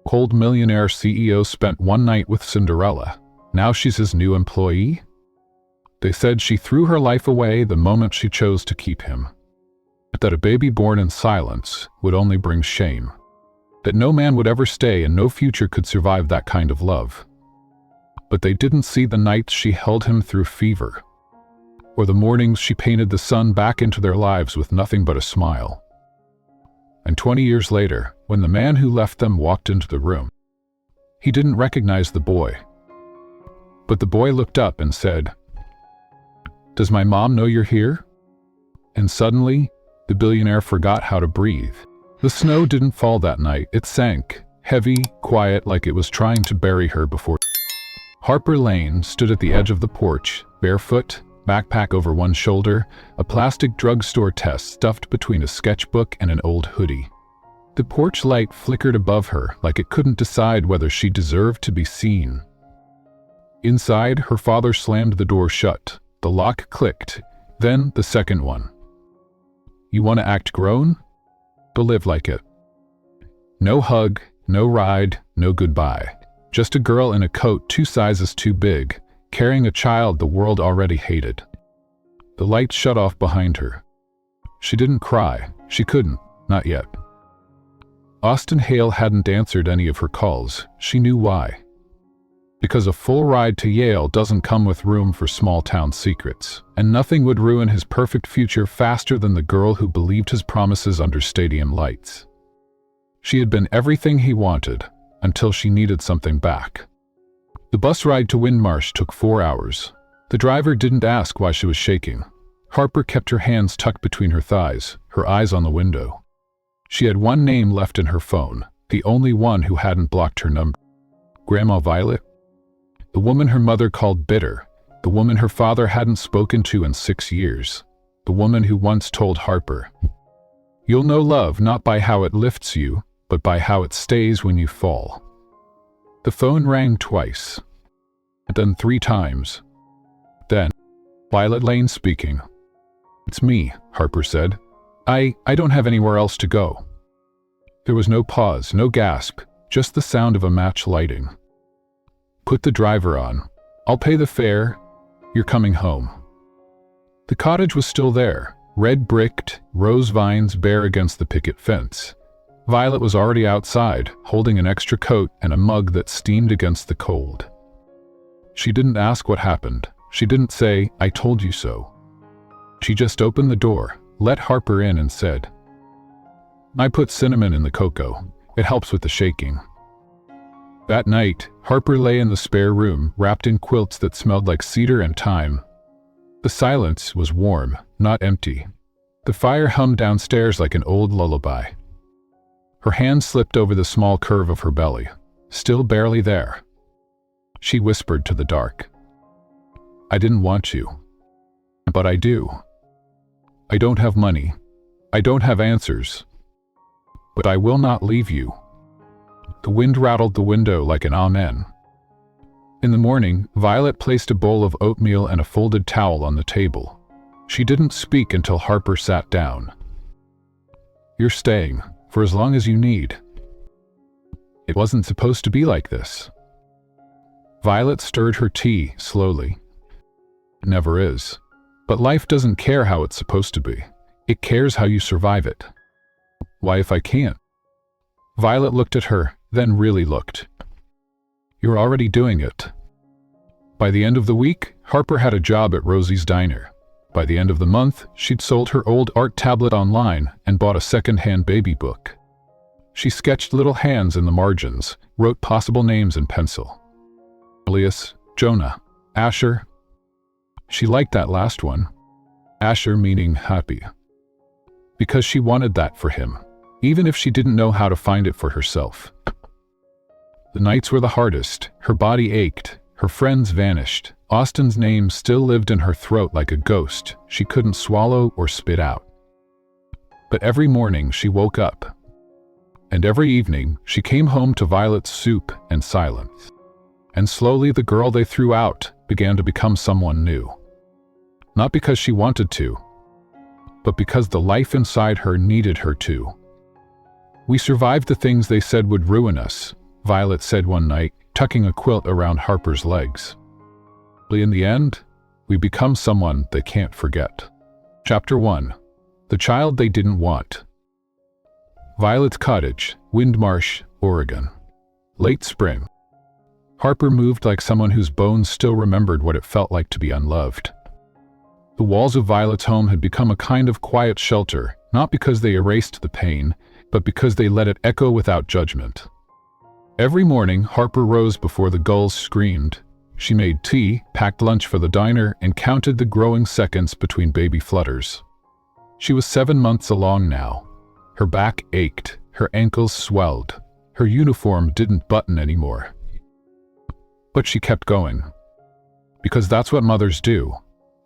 Cold millionaire CEO spent one night with Cinderella. Now she's his new employee? They said she threw her life away the moment she chose to keep him. That a baby born in silence would only bring shame. That no man would ever stay and no future could survive that kind of love. But they didn't see the nights she held him through fever, or the mornings she painted the sun back into their lives with nothing but a smile. And 20 years later, when the man who left them walked into the room, he didn't recognize the boy. But the boy looked up and said, "Does my mom know you're here?" And suddenly, the billionaire forgot how to breathe. The snow didn't fall that night. It sank, heavy, quiet, like it was trying to bury her before. Harper Lane stood at the edge of the porch, barefoot, backpack over one shoulder, a plastic drugstore test stuffed between a sketchbook and an old hoodie. The porch light flickered above her like it couldn't decide whether she deserved to be seen. Inside, her father slammed the door shut. The lock clicked, then the second one. "You want to act grown? But live like it." No hug, no ride, no goodbye. Just a girl in a coat 2 sizes too big, carrying a child the world already hated. The lights shut off behind her. She didn't cry. She couldn't, not yet. Austin Hale hadn't answered any of her calls. She knew why. Because a full ride to Yale doesn't come with room for small-town secrets, and nothing would ruin his perfect future faster than the girl who believed his promises under stadium lights. She had been everything he wanted, until she needed something back. The bus ride to Windmarsh took 4 hours. The driver didn't ask why she was shaking. Harper kept her hands tucked between her thighs, her eyes on the window. She had one name left in her phone, the only one who hadn't blocked her number. Grandma Violet? The woman her mother called bitter, the woman her father hadn't spoken to in 6 years, the woman who once told Harper, "You'll know love not by how it lifts you, but by how it stays when you fall." The phone rang twice, then 3 times. Then, Violet Lane speaking. "It's me," Harper said. I don't have anywhere else to go." There was no pause, no gasp, just the sound of a match lighting. "Put the driver on. I'll pay the fare. You're coming home." The cottage was still there, red-bricked, rose vines bare against the picket fence. Violet was already outside, holding an extra coat and a mug that steamed against the cold. She didn't ask what happened. She didn't say, "I told you so." She just opened the door, let Harper in and said, "I put cinnamon in the cocoa. It helps with the shaking." That night, Harper lay in the spare room, wrapped in quilts that smelled like cedar and thyme. The silence was warm, not empty. The fire hummed downstairs like an old lullaby. Her hand slipped over the small curve of her belly, still barely there. She whispered to the dark, "I didn't want you, but I do. I don't have money. I don't have answers. But I will not leave you." The wind rattled the window like an amen. In the morning, Violet placed a bowl of oatmeal and a folded towel on the table. She didn't speak until Harper sat down. "You're staying, for as long as you need." It wasn't supposed to be like this. Violet stirred her tea slowly. It never is. But life doesn't care how it's supposed to be. It cares how you survive it. "Why if I can't?" Violet looked at her, then really looked. "You're already doing it." By the end of the week, Harper had a job at Rosie's Diner. By the end of the month, she'd sold her old art tablet online and bought a second-hand baby book. She sketched little hands in the margins, wrote possible names in pencil. Elias, Jonah, Asher. She liked that last one. Asher meaning happy. Because she wanted that for him, even if she didn't know how to find it for herself. The nights were the hardest. Her body ached. Her friends vanished. Austin's name still lived in her throat like a ghost she couldn't swallow or spit out. But every morning she woke up. And every evening she came home to Violet's soup and silence. And slowly the girl they threw out began to become someone new. Not because she wanted to, but because the life inside her needed her to. "We survived the things they said would ruin us," Violet said one night, tucking a quilt around Harper's legs. In the end, we become someone they can't forget. Chapter 1. The Child They Didn't Want. Violet's cottage, Windmarsh, Oregon. Late spring. Harper moved like someone whose bones still remembered what it felt like to be unloved. The walls of Violet's home had become a kind of quiet shelter, not because they erased the pain, but because they let it echo without judgment. Every morning, Harper rose before the gulls screamed. She made tea, packed lunch for the diner, and counted the growing seconds between baby flutters. She was 7 months along now. Her back ached, her ankles swelled, her uniform didn't button anymore. But she kept going. Because that's what mothers do,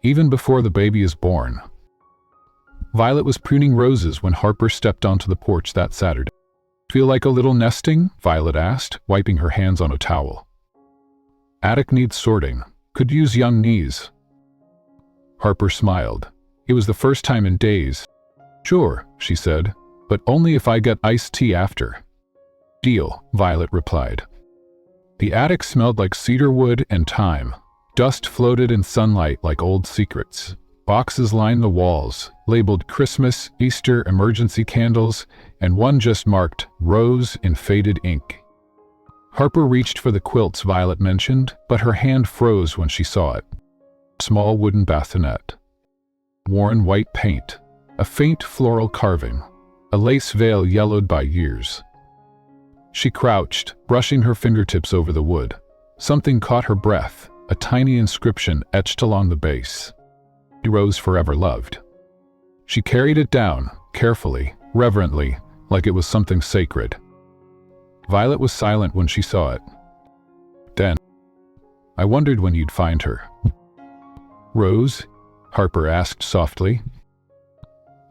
even before the baby is born. Violet was pruning roses when Harper stepped onto the porch that Saturday. "Feel like a little nesting?" Violet asked, wiping her hands on a towel. "Attic needs sorting. Could use young knees." Harper smiled. It was the first time in days. "Sure," she said, "but only if I get iced tea after." "Deal," Violet replied. The attic smelled like cedar wood and thyme. Dust floated in sunlight like old secrets. Boxes lined the walls, labeled Christmas, Easter, emergency candles, and one just marked Rose in faded ink. Harper reached for the quilts Violet mentioned, but her hand froze when she saw it. Small wooden bassinet. Worn white paint. A faint floral carving. A lace veil yellowed by years. She crouched, brushing her fingertips over the wood. Something caught her breath, a tiny inscription etched along the base. "Rose forever loved." She carried it down, carefully, reverently, like it was something sacred. Violet was silent when she saw it. Then, "I wondered when you'd find her." "Rose?" Harper asked softly.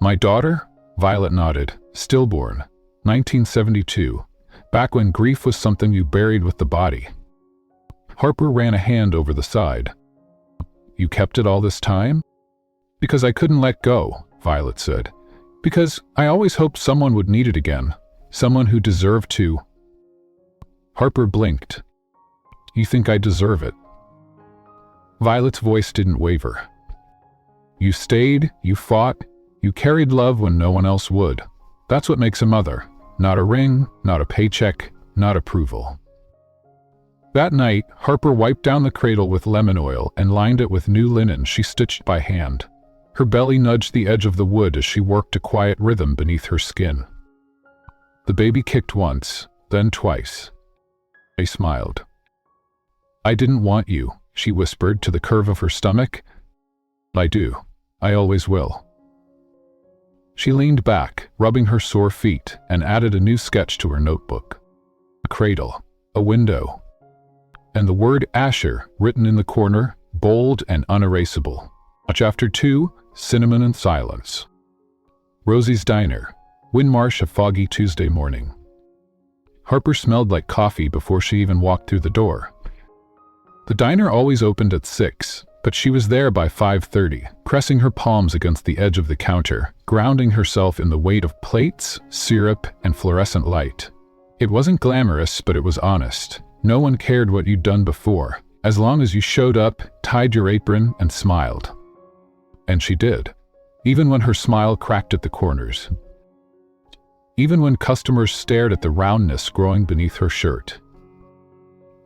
"My daughter?" Violet nodded. "Stillborn. 1972. Back when grief was something you buried with the body." Harper ran a hand over the side. "You kept it all this time?" "Because I couldn't let go," Violet said. "Because I always hoped someone would need it again. Someone who deserved to." Harper blinked. "You think I deserve it?" Violet's voice didn't waver. "You stayed, you fought, you carried love when no one else would. That's what makes a mother. Not a ring, not a paycheck, not approval." That night, Harper wiped down the cradle with lemon oil and lined it with new linen she stitched by hand. Her belly nudged the edge of the wood as she worked a quiet rhythm beneath her skin. The baby kicked once, then twice. They smiled. "I didn't want you," she whispered to the curve of her stomach. "I do. I always will." She leaned back, rubbing her sore feet, and added a new sketch to her notebook. A cradle, a window, and the word Asher written in the corner, bold and unerasable. Chapter 2, Cinnamon and Silence. Rosie's Diner, Windmarsh, a foggy Tuesday morning. Harper smelled like coffee before she even walked through the door. The diner always opened at 6, but she was there by 5:30, pressing her palms against the edge of the counter, grounding herself in the weight of plates, syrup, and fluorescent light. It wasn't glamorous, but it was honest. No one cared what you'd done before, as long as you showed up, tied your apron, and smiled. And she did, even when her smile cracked at the corners. Even when customers stared at the roundness growing beneath her shirt.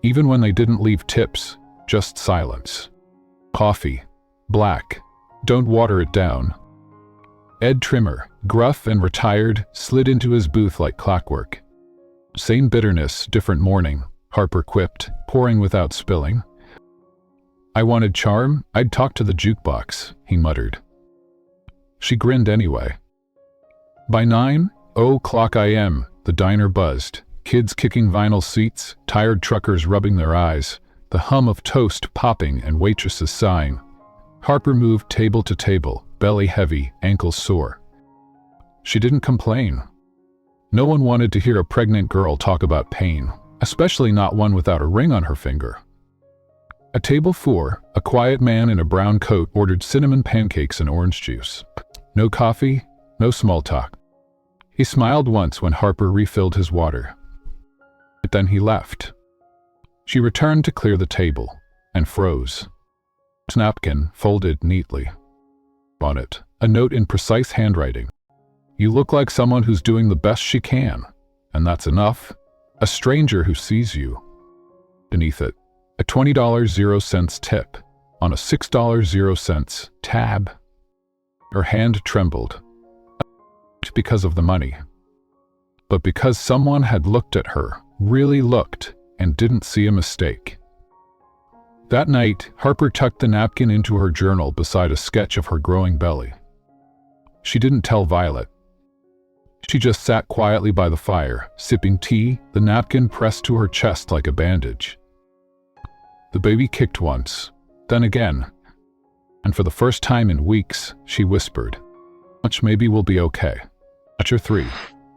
Even when they didn't leave tips, just silence. Coffee. Black. Don't water it down. Ed Trimmer, gruff and retired, slid into his booth like clockwork. "Same bitterness, different morning," Harper quipped, pouring without spilling. "I wanted charm, I'd talk to the jukebox," he muttered. She grinned anyway. By 9:00 a.m., the diner buzzed, kids kicking vinyl seats, tired truckers rubbing their eyes, the hum of toast popping and waitresses sighing. Harper moved table to table, belly heavy, ankles sore. She didn't complain. No one wanted to hear a pregnant girl talk about pain, especially not one without a ring on her finger. At table 4, a quiet man in a brown coat ordered cinnamon pancakes and orange juice. No coffee, no small talk. He smiled once when Harper refilled his water. then he left. She returned to clear the table and froze. His napkin folded neatly. On it, a note in precise handwriting. "You look like someone who's doing the best she can, and that's enough. A stranger who sees you." Beneath it, a $20.00 tip on a $6.00 tab. Her hand trembled. Not because of the money, but because someone had looked at her, really looked, and didn't see a mistake. That night, Harper tucked the napkin into her journal beside a sketch of her growing belly. She didn't tell Violet. She just sat quietly by the fire, sipping tea, the napkin pressed to her chest like a bandage. The baby kicked once, then again, and for the first time in weeks, she whispered, "Much maybe we'll be okay." Chapter 3.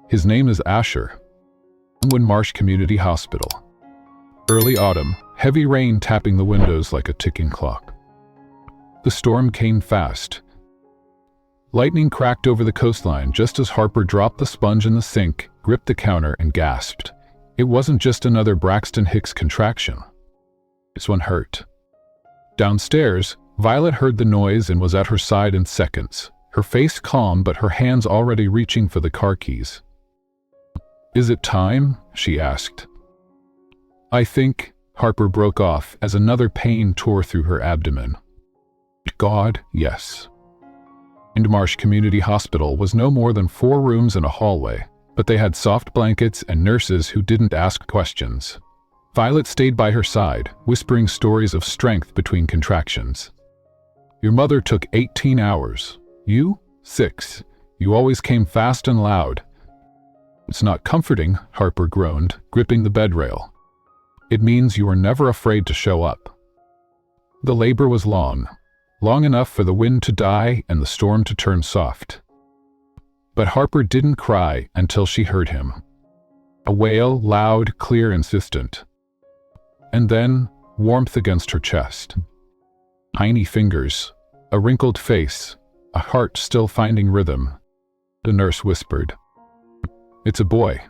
His name is Asher. Marsh Community Hospital. Early autumn, heavy rain tapping the windows like a ticking clock. The storm came fast. Lightning cracked over the coastline just as Harper dropped the sponge in the sink, gripped the counter, and gasped. It wasn't just another Braxton Hicks contraction. This one hurt. Downstairs, Violet heard the noise and was at her side in seconds, her face calm but her hands already reaching for the car keys. "Is it time?" she asked. "I think," Harper broke off as another pain tore through her abdomen. God, yes. Marsh Community Hospital was no more than 4 rooms and a hallway, but they had soft blankets and nurses who didn't ask questions. Violet stayed by her side, whispering stories of strength between contractions. "Your mother took 18 hours. You? 6. You always came fast and loud." "It's not comforting," Harper groaned, gripping the bed rail. "It means you were never afraid to show up." The labor was long enough for the wind to die and the storm to turn soft. But Harper didn't cry until she heard him. A wail, loud, clear, insistent. And then, warmth against her chest. Tiny fingers, a wrinkled face, a heart still finding rhythm. The nurse whispered, "It's a boy."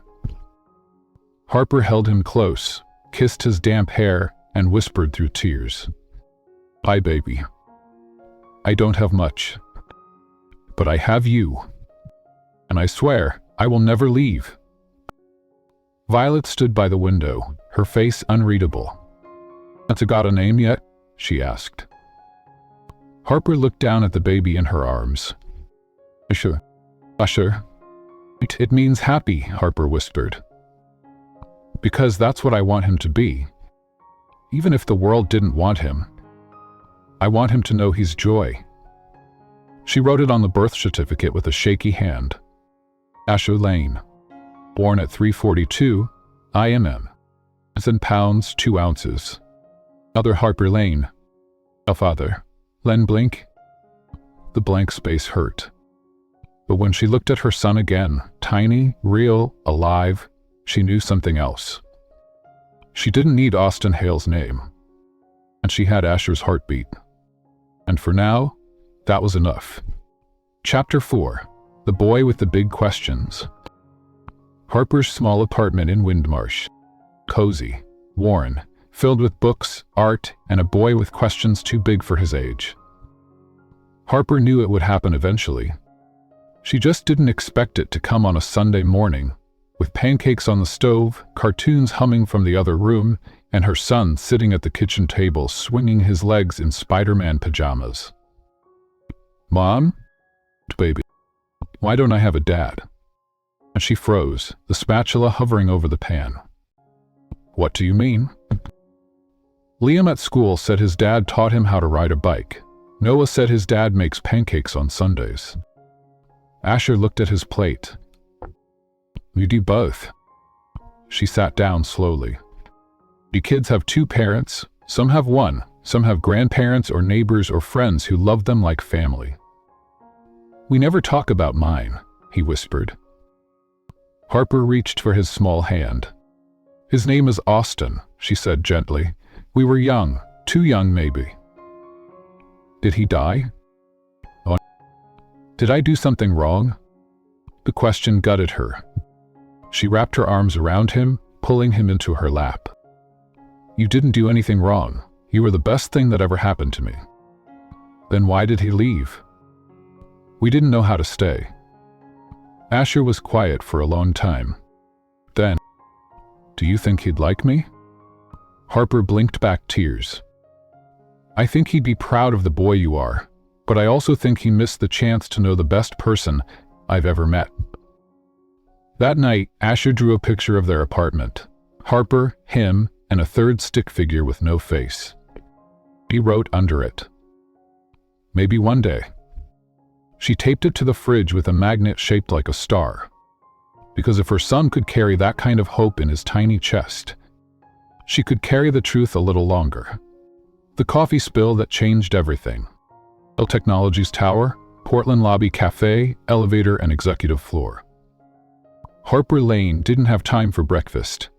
Harper held him close, kissed his damp hair, and whispered through tears, "Hi, baby. I don't have much, but I have you. And I swear, I will never leave." Violet stood by the window, her face unreadable. "Has it got a name yet?" she asked. Harper looked down at the baby in her arms. Usher. "It means happy," Harper whispered. "Because that's what I want him to be. Even if the world didn't want him, I want him to know he's joy." She wrote it on the birth certificate with a shaky hand. Harper Lane. Born at 342 IMM. As in pounds, 2 ounces. Other Harper Lane. A father. Len Blink. The blank space hurt. But when she looked at her son again, tiny, real, alive, she knew something else. She didn't need Austin Hale's name. And she had Asher's heartbeat. And for now, that was enough. Chapter 4. The Boy with the Big Questions. Harper's small apartment in Windmarsh. Cozy, worn, filled with books, art, and a boy with questions too big for his age. Harper knew it would happen eventually. She just didn't expect it to come on a Sunday morning, with pancakes on the stove, cartoons humming from the other room, and her son sitting at the kitchen table swinging his legs in Spider-Man pajamas. "Mom? Baby, why don't I have a dad?" And she froze, the spatula hovering over the pan. "What do you mean?" Liam at school said his dad taught him how to ride a bike. Noah said his dad makes pancakes on Sundays. Asher looked at his plate. "We do both." She sat down slowly. "You kids have 2 parents, some have 1, some have grandparents or neighbors or friends who love them like family." "We never talk about mine," he whispered. Harper reached for his small hand. "His name is Austin," she said gently. "We were young, too young maybe." "Did he die?" "Oh. Did I do something wrong?" The question gutted her. She wrapped her arms around him, pulling him into her lap. "You didn't do anything wrong. You were the best thing that ever happened to me." "Then why did he leave?" "We didn't know how to stay." Asher was quiet for a long time. Then, "Do you think he'd like me?" Harper blinked back tears. "I think he'd be proud of the boy you are, but I also think he missed the chance to know the best person I've ever met." That night, Asher drew a picture of their apartment. Harper, him, and a third stick figure with no face. He wrote under it, "Maybe one day." She taped it to the fridge with a magnet shaped like a star. Because if her son could carry that kind of hope in his tiny chest, she could carry the truth a little longer. The coffee spill that changed everything. Dell Technologies Tower, Portland Lobby Cafe, elevator and executive floor. Harper Lane didn't have time for breakfast.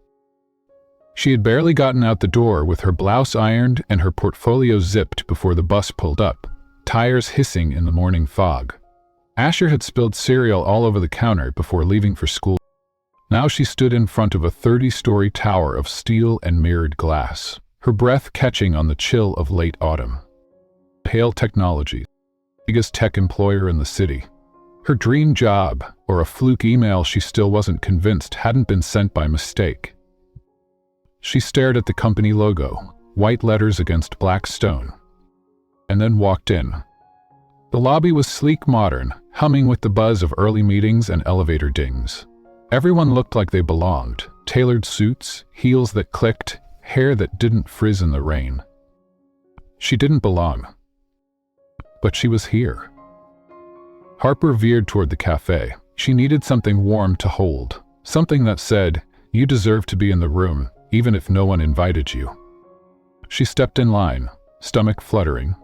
She had barely gotten out the door with her blouse ironed and her portfolio zipped before the bus pulled up, tires hissing in the morning fog. Asher had spilled cereal all over the counter before leaving for school. Now she stood in front of a 30-story tower of steel and mirrored glass, her breath catching on the chill of late autumn. Hale Technologies, biggest tech employer in the city. Her dream job, or a fluke email she still wasn't convinced hadn't been sent by mistake. She stared at the company logo, white letters against black stone, and then walked in. The lobby was sleek modern, humming with the buzz of early meetings and elevator dings. Everyone looked like they belonged, tailored suits, heels that clicked, hair that didn't frizz in the rain. She didn't belong, but she was here. Harper veered toward the cafe. She needed something warm to hold, something that said, "You deserve to be in the room, even if no one invited you." She stepped in line, stomach fluttering.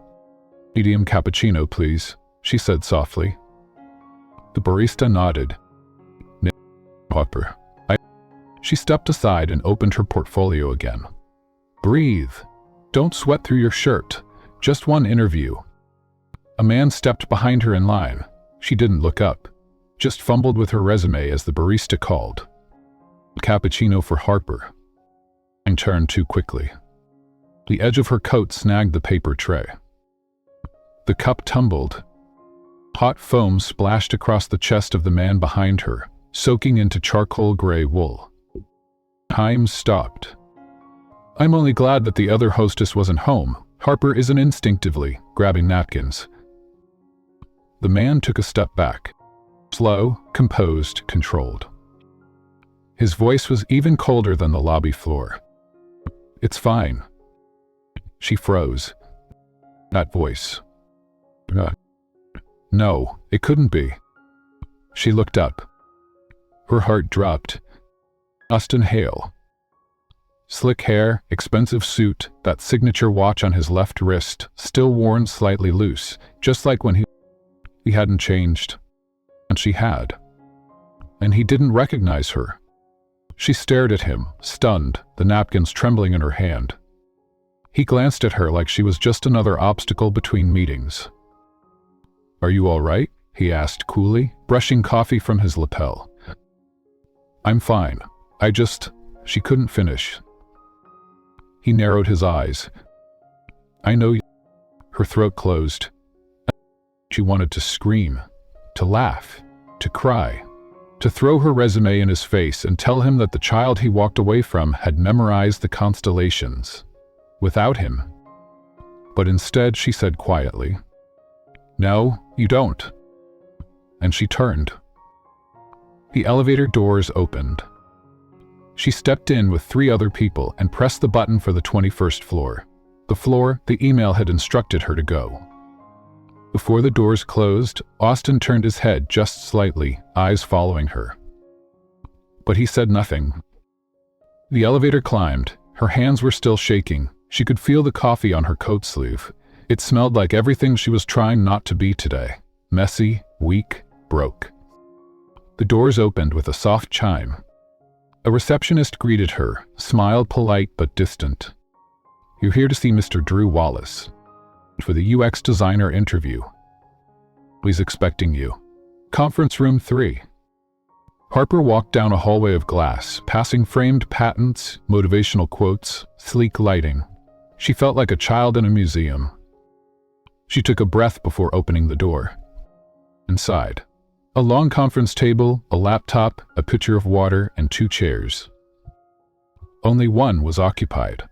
"Medium cappuccino, please," she said softly. The barista nodded. "Harper, She stepped aside and opened her portfolio again. "Breathe. Don't sweat through your shirt. Just one interview." A man stepped behind her in line. She didn't look up, just fumbled with her resume as the barista called. "Cappuccino for Harper." And turned too quickly. The edge of her coat snagged the paper tray. The cup tumbled. Hot foam splashed across the chest of the man behind her, soaking into charcoal gray wool. Time stopped. "I'm only glad that the other hostess wasn't home," Harper isn't instinctively, grabbing napkins. The man took a step back. Slow, composed, controlled. His voice was even colder than the lobby floor. "It's fine." She froze. That voice. No, it couldn't be. She looked up. Her heart dropped. Austin Hale. Slick hair, expensive suit, that signature watch on his left wrist, still worn slightly loose, just like when he hadn't changed. And she had. And he didn't recognize her. She stared at him, stunned, the napkins trembling in her hand. He glanced at her like she was just another obstacle between meetings. "Are you all right?" he asked coolly, brushing coffee from his lapel. "I'm fine. She couldn't finish." He narrowed his eyes. "I know you." Her throat closed. She wanted to scream, to laugh, to cry, to throw her resume in his face and tell him that the child he walked away from had memorized the constellations. Without him. But instead she said quietly, "No, you don't." And she turned. The elevator doors opened. She stepped in with 3 other people and pressed the button for the 21st floor. The floor the email had instructed her to go. Before the doors closed, Austin turned his head just slightly, eyes following her. But he said nothing. The elevator climbed. Her hands were still shaking. She could feel the coffee on her coat sleeve. It smelled like everything she was trying not to be today. Messy, weak, broke. The doors opened with a soft chime. A receptionist greeted her, smiled polite but distant. "You're here to see Mr. Drew Wallace for the UX designer interview. He's expecting you. Conference room 3. Harper walked down a hallway of glass, passing framed patents, motivational quotes, sleek lighting. She felt like a child in a museum. She took a breath before opening the door. Inside, a long conference table, a laptop, a pitcher of water, and 2 chairs. Only one was occupied,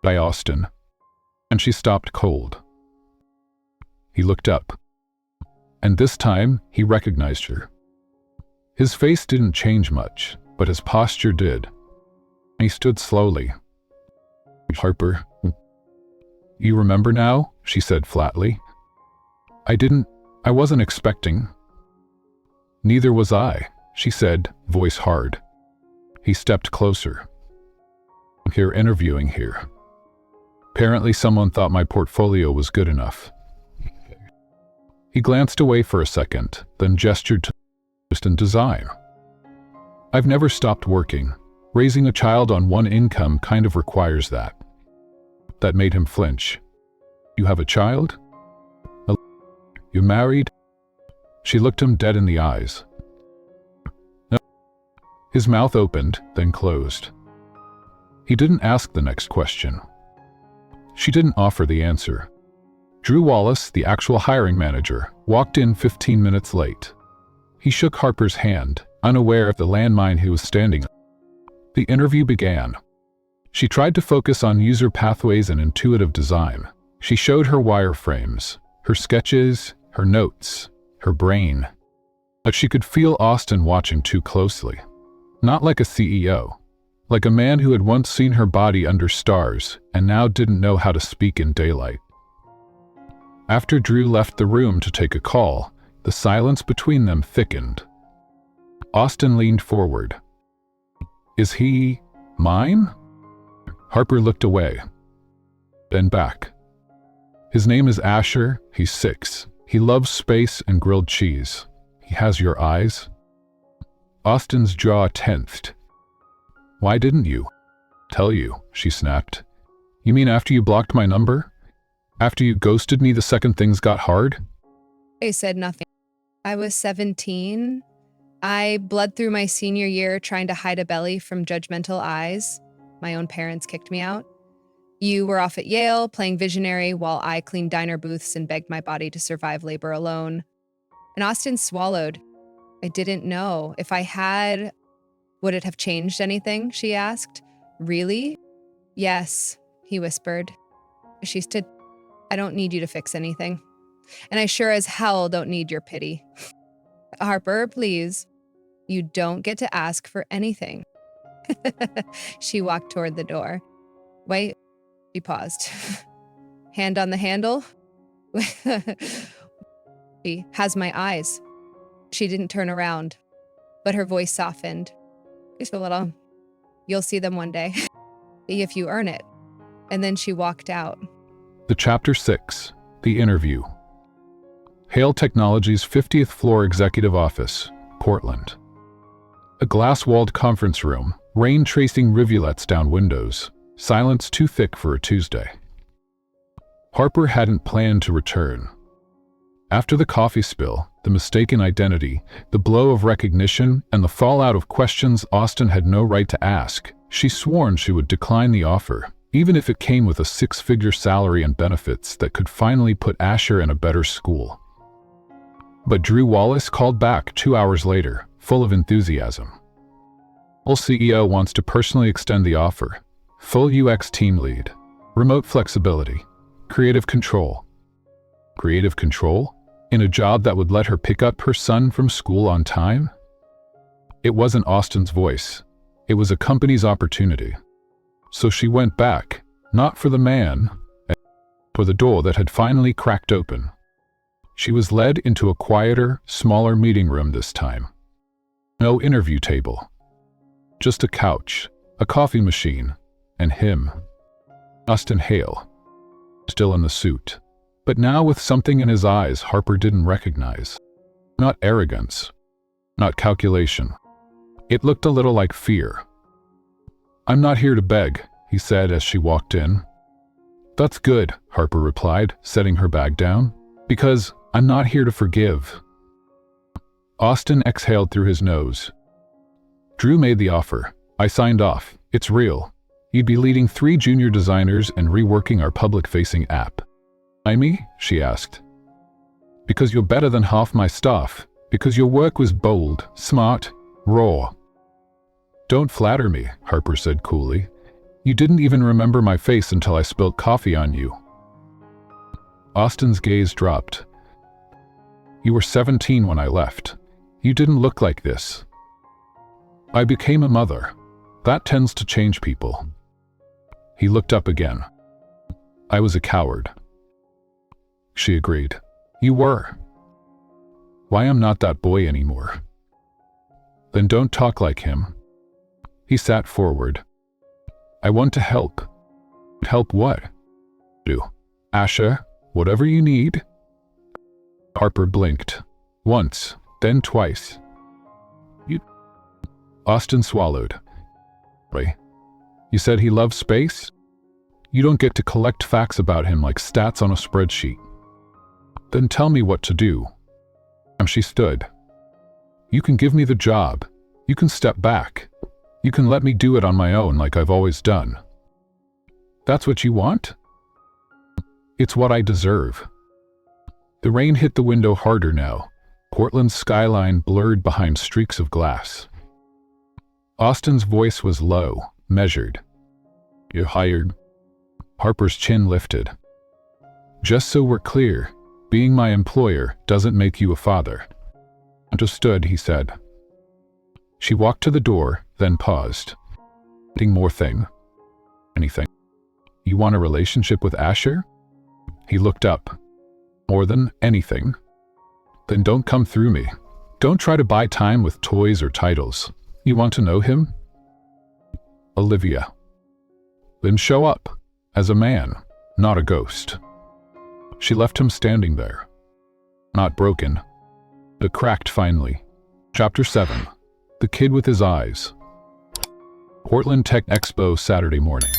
by Austin, and she stopped cold. He looked up, and this time he recognized her. His face didn't change much, but his posture did. He stood slowly. "Harper, you remember now?" she said flatly. I wasn't expecting." "Neither was I," she said, voice hard. He stepped closer. "You're interviewing here. Apparently someone thought my portfolio was good enough." He glanced away for a second, then gestured to Austin Design. "I've never stopped working. Raising a child on one income kind of requires that." That made him flinch. "You have a child? You married?" She looked him dead in the eyes. No. His mouth opened, then closed. He didn't ask the next question. She didn't offer the answer. Drew Wallace, the actual hiring manager, walked in 15 minutes late. He shook Harper's hand, unaware of the landmine he was standing on. The interview began. She tried to focus on user pathways and intuitive design. She showed her wireframes, her sketches, her notes, her brain. But she could feel Austin watching too closely. Not like a CEO, like a man who had once seen her body under stars and now didn't know how to speak in daylight. After Drew left the room to take a call, the silence between them thickened. Austin leaned forward. "Is he mine?" Harper looked away, then back. "His name is Asher. He's 6. He loves space and grilled cheese. He has your eyes." Austin's jaw tensed. "Why didn't you?" "Tell you," she snapped. "You mean after you blocked my number? After you ghosted me the second things got hard?" I said nothing. I was 17. I bled through my senior year trying to hide a belly from judgmental eyes. My own parents kicked me out. You were off at Yale playing visionary while I cleaned diner booths and begged my body to survive labor alone. And Austin swallowed. "I didn't know. If I had, would it have changed anything?" she asked. "Really?" "Yes," he whispered. She stood. "I don't need you to fix anything. And I sure as hell don't need your pity." "Harper, please. You don't get to ask for anything." She walked toward the door. "Wait." She paused. "Hand on the handle?" She has my eyes. She didn't turn around, but her voice softened. Just a little. "You'll see them one day, if you earn it." And then she walked out. The Chapter 6, The Interview. Hale Technologies' 50th floor executive office, Portland. A glass-walled conference room, rain tracing rivulets down windows, silence too thick for a Tuesday. Harper hadn't planned to return. After the coffee spill, the mistaken identity, the blow of recognition, and the fallout of questions Austin had no right to ask, she sworn she would decline the offer, even if it came with a 6-figure salary and benefits that could finally put Asher in a better school. But Drew Wallace called back 2 hours later, full of enthusiasm. "Our CEO wants to personally extend the offer. Full UX team lead, remote flexibility, creative control." Creative control? In a job that would let her pick up her son from school on time? It wasn't Austin's voice. It was a company's opportunity. So she went back, not for the man, but for the door that had finally cracked open. She was led into a quieter, smaller meeting room this time. No interview table. Just a couch, a coffee machine, and him. Austin Hale. Still in the suit, but now with something in his eyes Harper didn't recognize. Not arrogance. Not calculation. It looked a little like fear. "I'm not here to beg," he said as she walked in. "That's good," Harper replied, setting her bag down, "because I'm not here to forgive." Austin exhaled through his nose. Drew made the offer. I signed off. It's real. You'd be leading 3 junior designers and reworking our public-facing app. Why me? She asked. Because you're better than half my staff. Because your work was bold, smart, raw. Don't flatter me, Harper said coolly. You didn't even remember my face until I spilled coffee on you. Austin's gaze dropped. You were 17 when I left. You didn't look like this. I became a mother. That tends to change people. He looked up again. I was a coward. She agreed. You were. Why I'm not that boy anymore. Then don't talk like him. He sat forward. I want to help. Help what? Do. Asha, whatever you need. Harper blinked. Once, then twice. You. Austin swallowed. Right. You said he loves space? You don't get to collect facts about him like stats on a spreadsheet. Then tell me what to do. She stood. You can give me the job. You can step back. You can let me do it on my own like I've always done. That's what you want? It's what I deserve. The rain hit the window harder now. Portland's skyline blurred behind streaks of glass. Austin's voice was low, measured. You're hired. Harper's chin lifted. Just so we're clear, being my employer doesn't make you a father. Understood, he said. She walked to the door, then paused. Anything more thing? Anything? You want a relationship with Asher? He looked up. More than anything? Then don't come through me. Don't try to buy time with toys or titles. You want to know him? Olivia. Then show up. As a man, not a ghost. She left him standing there. Not broken, but cracked finally. Chapter 7. The Kid with His Eyes. Portland Tech Expo Saturday morning.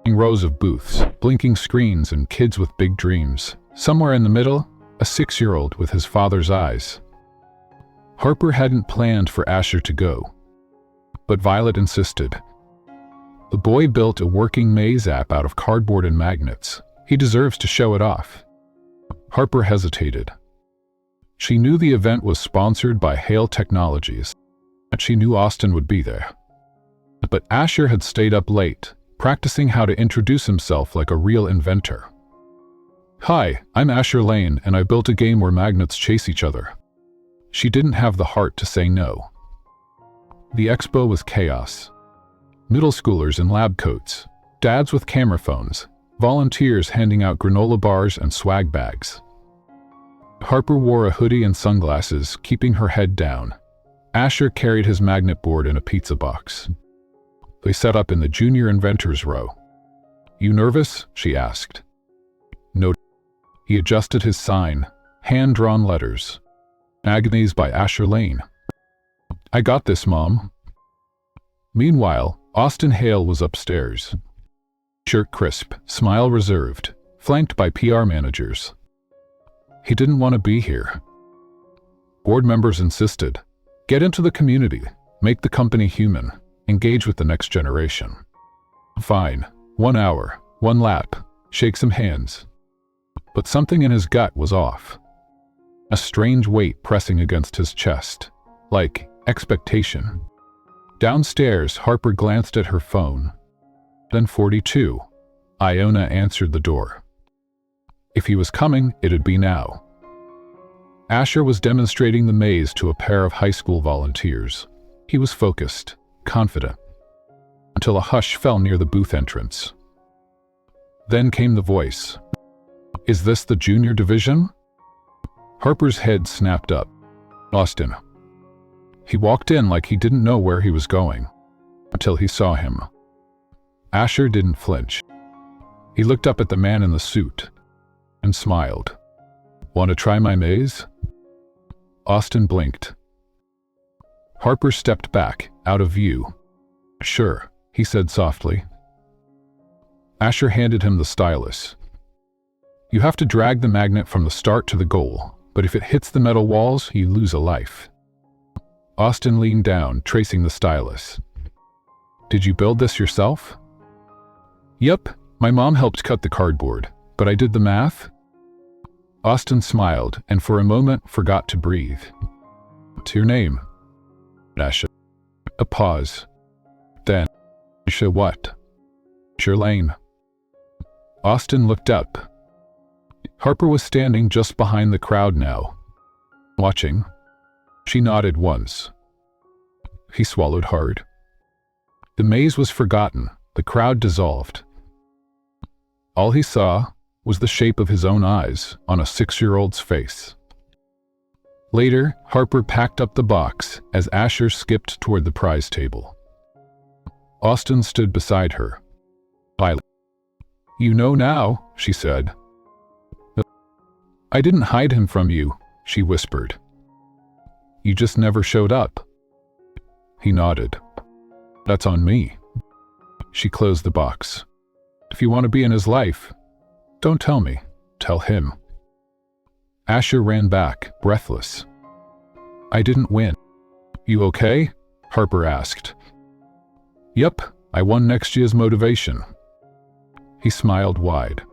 Rows of booths, blinking screens, and kids with big dreams. Somewhere in the middle, a 6-year-old with his father's eyes. Harper hadn't planned for Asher to go, but Violet insisted. The boy built a working maze app out of cardboard and magnets. He deserves to show it off. Harper hesitated. She knew the event was sponsored by Hale Technologies, and she knew Austin would be there. But Asher had stayed up late, practicing how to introduce himself like a real inventor. Hi, I'm Harper Lane, and I built a game where magnets chase each other. She didn't have the heart to say no. The expo was chaos. Middle schoolers in lab coats, dads with camera phones, volunteers handing out granola bars and swag bags. Harper wore a hoodie and sunglasses, keeping her head down. Asher carried his magnet board in a pizza box. They set up in the junior inventors row. You nervous? She asked. No. He adjusted his sign, hand-drawn letters. Agonies by Harper Lane. I got this, Mom. Meanwhile, Austin Hale was upstairs. Shirt crisp, smile reserved, flanked by PR managers. He didn't want to be here. Board members insisted. Get into the community, make the company human, engage with the next generation. Fine, 1 hour, 1 lap, shake some hands. But something in his gut was off. A strange weight pressing against his chest, like expectation. Downstairs, Harper glanced at her phone. Then 42. Iona answered the door. If he was coming, it'd be now. Asher was demonstrating the maze to a pair of high school volunteers. He was focused, confident, until a hush fell near the booth entrance. Then came the voice. Is this the junior division? Harper's head snapped up. Austin. He walked in like he didn't know where he was going, until he saw him. Asher didn't flinch. He looked up at the man in the suit and smiled. Want to try my maze? Austin blinked. Harper stepped back, out of view. Sure, he said softly. Asher handed him the stylus. You have to drag the magnet from the start to the goal, but if it hits the metal walls, you lose a life. Austin leaned down, tracing the stylus. Did you build this yourself? Yep, my mom helped cut the cardboard, but I did the math. Austin smiled and for a moment forgot to breathe. What's your name? Asha. A pause. Then, Asha what? Asha Lane. Austin looked up. Harper was standing just behind the crowd now. Watching. She nodded once. He swallowed hard. The maze was forgotten, the crowd dissolved. All he saw was the shape of his own eyes on a 6-year-old's face. Later, Harper packed up the box as Asher skipped toward the prize table. Austin stood beside her. Violet. You know now, she said. I didn't hide him from you, she whispered. You just never showed up. He nodded. That's on me. She closed the box. If you want to be in his life, don't tell me, tell him. Asher ran back, breathless. I didn't win. You okay? Harper asked. Yep, I won next year's motivation. He smiled wide,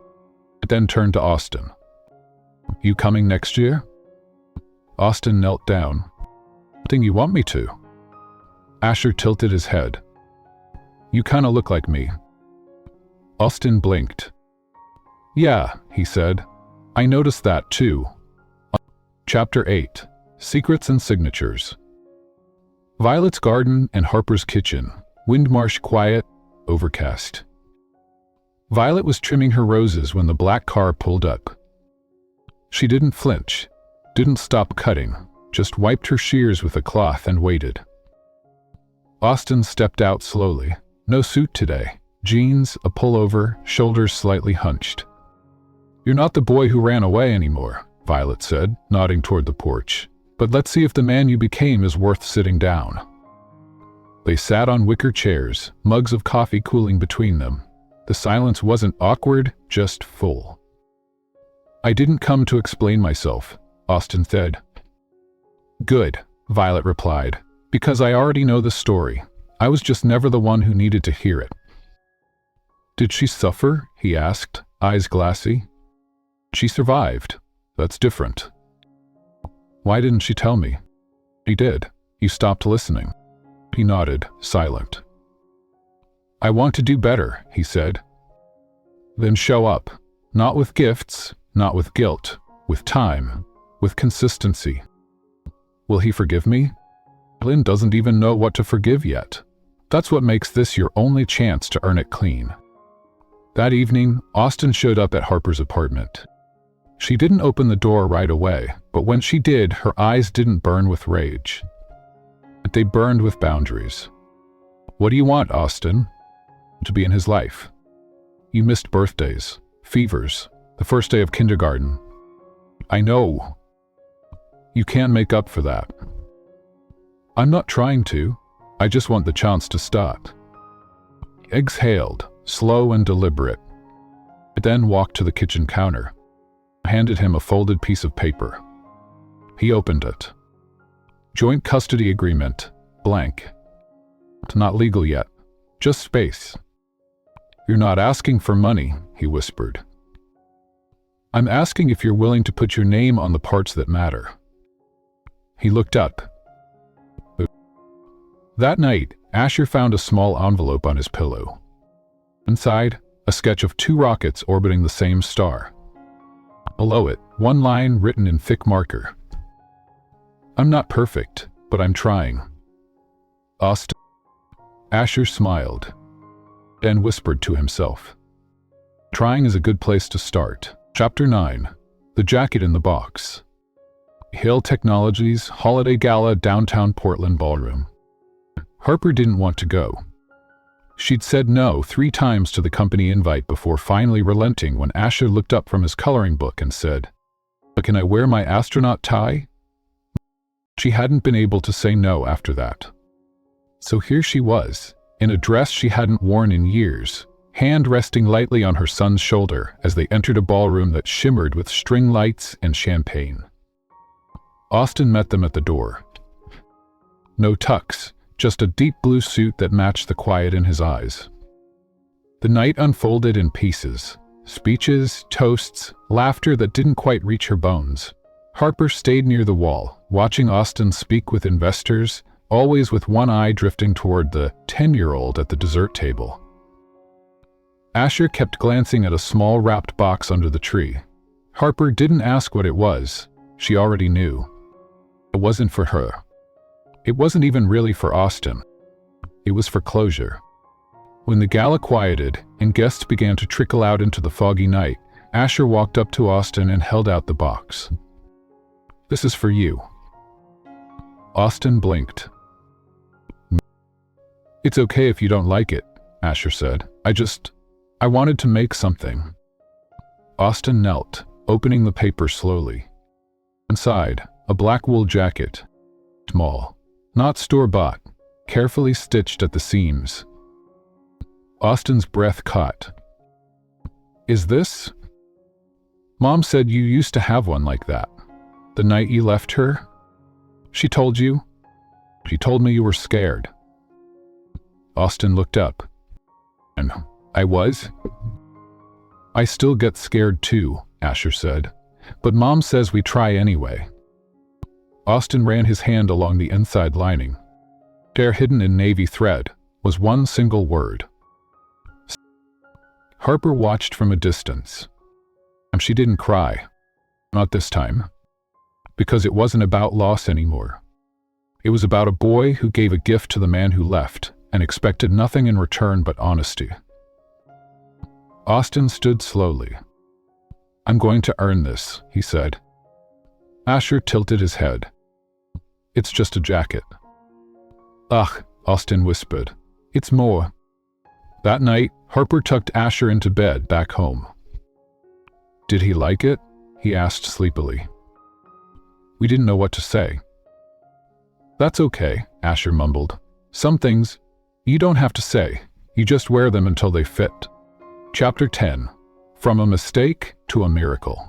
then turned to Austin. You coming next year? Austin knelt down. Think you want me to? Asher tilted his head. You kinda look like me. Austin blinked. Yeah, he said. I noticed that too. Chapter 8. Secrets and Signatures. Violet's garden and Harper's kitchen. Windmarsh quiet, overcast. Violet was trimming her roses when the black car pulled up. She didn't flinch, didn't stop cutting, just wiped her shears with a cloth and waited. Austin stepped out slowly. No suit today. Jeans, a pullover, shoulders slightly hunched. You're not the boy who ran away anymore, Violet said, nodding toward the porch. But let's see if the man you became is worth sitting down. They sat on wicker chairs, mugs of coffee cooling between them. The silence wasn't awkward, just full. I didn't come to explain myself, Austin said. Good, Violet replied, because I already know the story. I was just never the one who needed to hear it. Did she suffer? He asked, eyes glassy. She survived. That's different. Why didn't she tell me? She did. You stopped listening. He nodded, silent. I want to do better, he said. Then show up. Not with gifts, not with guilt, with time, with consistency. Will he forgive me? Lynn doesn't even know what to forgive yet. That's what makes this your only chance to earn it clean. That evening, Austin showed up at Harper's apartment. She didn't open the door right away, but when she did, her eyes didn't burn with rage. They burned with boundaries. What do you want, Austin? To be in his life. You missed birthdays, fevers, the first day of kindergarten. I know. You can't make up for that. I'm not trying to. I just want the chance to start. He exhaled, slow and deliberate. I then walked to the kitchen counter. I handed him a folded piece of paper. He opened it. Joint custody agreement, blank. It's not legal yet, just space. You're not asking for money, he whispered. I'm asking if you're willing to put your name on the parts that matter. He looked up. That night, Asher found a small envelope on his pillow. Inside, a sketch of 2 rockets orbiting the same star. Below it, one line written in thick marker. I'm not perfect, but I'm trying. Austin. Asher smiled, then whispered to himself. Trying is a good place to start. Chapter 9. The Jacket in the Box. Hale Technologies Holiday Gala, downtown Portland Ballroom. Harper didn't want to go. She'd said no 3 times to the company invite before finally relenting when Asher looked up from his coloring book and said, "Can I wear my astronaut tie?" She hadn't been able to say no after that. So here she was, in a dress she hadn't worn in years, hand resting lightly on her son's shoulder as they entered a ballroom that shimmered with string lights and champagne. Austin met them at the door. No tux, just a deep blue suit that matched the quiet in his eyes. The night unfolded in pieces. Speeches, toasts, laughter that didn't quite reach her bones. Harper stayed near the wall, watching Austin speak with investors, always with one eye drifting toward the 10-year-old at the dessert table. Asher kept glancing at a small wrapped box under the tree. Harper didn't ask what it was. She already knew. It wasn't for her. It wasn't even really for Austin. It was for closure. When the gala quieted and guests began to trickle out into the foggy night, Asher walked up to Austin and held out the box. "This is for you." Austin blinked. "It's okay if you don't like it," Asher said. I wanted to make something." Austin knelt, opening the paper slowly. Inside, a black wool jacket. Small, not store-bought, carefully stitched at the seams. Austin's breath caught. "Is this?" "Mom said you used to have one like that. The night you left her? She told you? She told me you were scared." Austin looked up. "And I was?" "I still get scared too," Asher said. "But Mom says we try anyway." Austin ran his hand along the inside lining. There, hidden in navy thread, was one single word. Harper watched from a distance. And she didn't cry. Not this time. Because it wasn't about loss anymore. It was about a boy who gave a gift to the man who left and expected nothing in return but honesty. Austin stood slowly. "I'm going to earn this," he said. Asher tilted his head. "It's just a jacket." "Ugh," Austin whispered. "It's more." That night, Harper tucked Asher into bed back home. "Did he like it?" he asked sleepily. We didn't know what to say. "That's okay," Asher mumbled. "Some things, you don't have to say. You just wear them until they fit." Chapter 10. From a Mistake to a Miracle.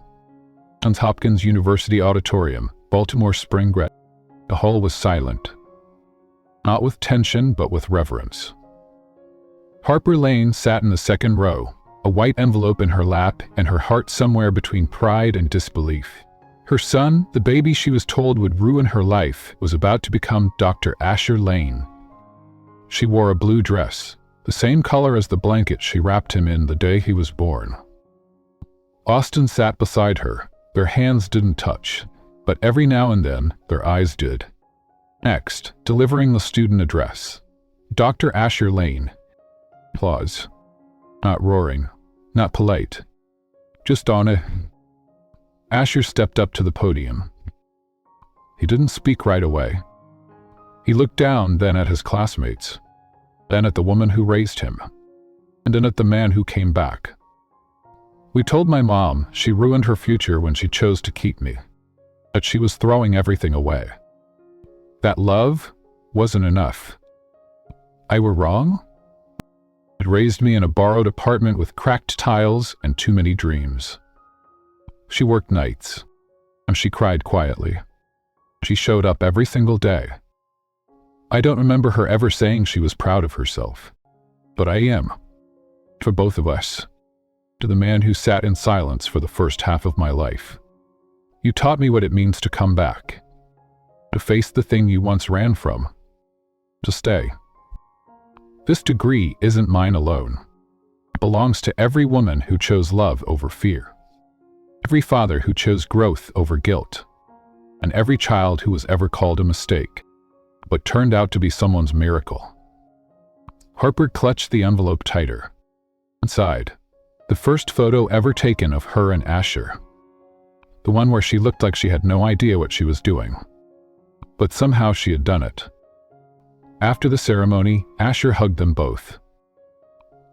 Johns Hopkins University Auditorium, Baltimore Spring Break. The hall was silent. Not with tension, but with reverence. Harper Lane sat in the second row, a white envelope in her lap and her heart somewhere between pride and disbelief. Her son, the baby she was told would ruin her life, was about to become Dr. Asher Lane. She wore a blue dress, the same color as the blanket she wrapped him in the day he was born. Austin sat beside her. Their hands didn't touch, but every now and then their eyes did. Next, delivering the student address. Dr. Asher Lane. Applause. Not roaring, not polite. Just on it. Asher stepped up to the podium. He didn't speak right away. He looked down, then at his classmates, then at the woman who raised him, and then at the man who came back. "We told my mom she ruined her future when she chose to keep me, that she was throwing everything away. That love wasn't enough. I were wrong? It raised me in a borrowed apartment with cracked tiles and too many dreams. She worked nights, and she cried quietly. She showed up every single day. I don't remember her ever saying she was proud of herself, but I am. For both of us. To the man who sat in silence for the first half of my life. You taught me what it means to come back. To face the thing you once ran from. To stay. This degree isn't mine alone. It belongs to every woman who chose love over fear. Every father who chose growth over guilt. And every child who was ever called a mistake, but turned out to be someone's miracle." Harper clutched the envelope tighter. Inside, the first photo ever taken of her and Asher. The one where she looked like she had no idea what she was doing. But somehow she had done it. After the ceremony, Asher hugged them both.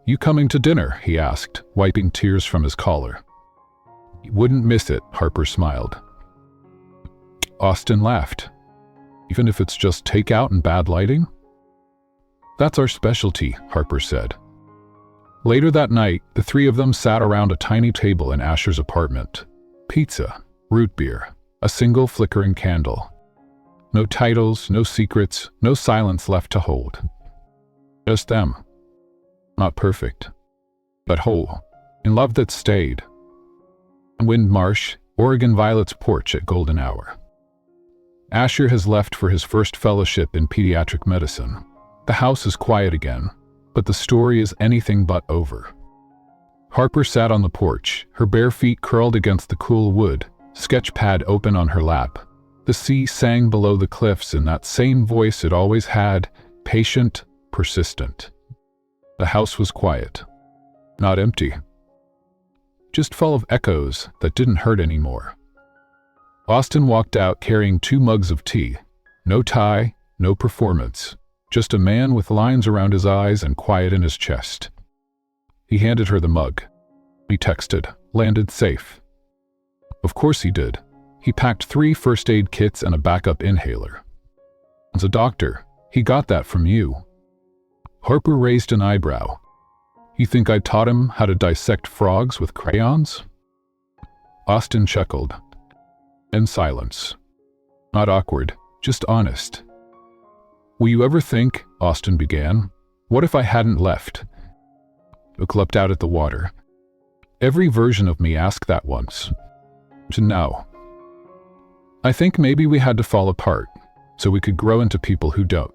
"You coming to dinner?" he asked, wiping tears from his collar. "You wouldn't miss it," Harper smiled. Austin laughed. "Even if it's just takeout and bad lighting?" "That's our specialty," Harper said. Later that night, the three of them sat around a tiny table in Asher's apartment. Pizza, root beer, a single flickering candle. No titles, no secrets, no silence left to hold. Just them. Not perfect, but whole, in love that stayed. Wind Marsh, Oregon Violet's porch at golden hour. Asher has left for his first fellowship in pediatric medicine. The house is quiet again, but the story is anything but over. Harper sat on the porch, her bare feet curled against the cool wood, sketch pad open on her lap. The sea sang below the cliffs in that same voice it always had, patient, persistent. The house was quiet, not empty, just full of echoes that didn't hurt anymore. Austin walked out carrying 2 mugs of tea. No tie, no performance, just a man with lines around his eyes and quiet in his chest. He handed her the mug. He texted, "Landed safe." Of course he did. He packed 3 first aid kits and a backup inhaler. As a doctor, he got that from you. Harper raised an eyebrow. You think I taught him how to dissect frogs with crayons? Austin chuckled. In silence. Not awkward, just honest. Will you ever think, Austin began, what if I hadn't left? Look leapt out at the water. Every version of me asked that once. To know. I think maybe we had to fall apart, so we could grow into people who don't.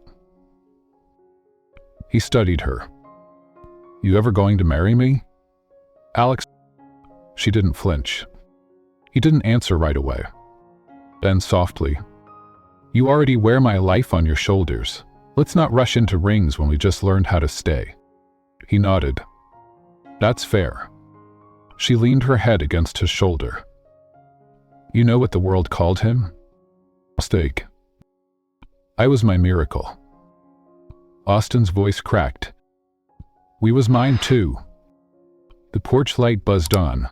He studied her. You ever going to marry me? Alex. She didn't flinch. He didn't answer right away. Then softly. You already wear my life on your shoulders. Let's not rush into rings when we just learned how to stay. He nodded. That's fair. She leaned her head against his shoulder. You know what the world called him? Mistake. I was my miracle. Austin's voice cracked. We was mine too. The porch light buzzed on.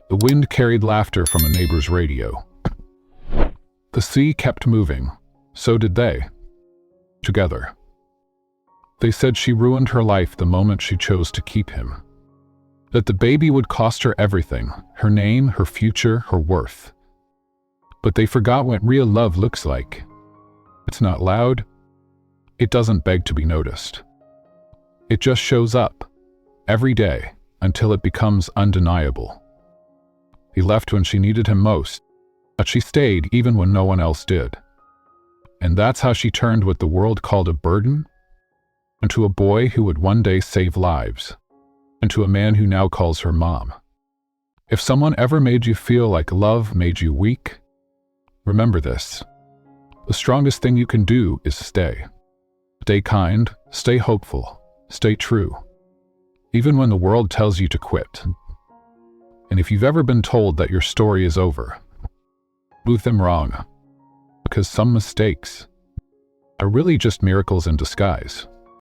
The wind carried laughter from a neighbor's radio. The sea kept moving. So did they. Together. They said she ruined her life the moment she chose to keep him. That the baby would cost her everything, her name, her future, her worth. But they forgot what real love looks like. It's not loud. It doesn't beg to be noticed. It just shows up, every day, until it becomes undeniable. He left when she needed him most, but she stayed even when no one else did. And that's how she turned what the world called a burden into a boy who would one day save lives, into a man who now calls her mom. If someone ever made you feel like love made you weak, remember this. The strongest thing you can do is stay. Stay kind, stay hopeful, stay true, even when the world tells you to quit. And if you've ever been told that your story is over, prove them wrong, because some mistakes are really just miracles in disguise.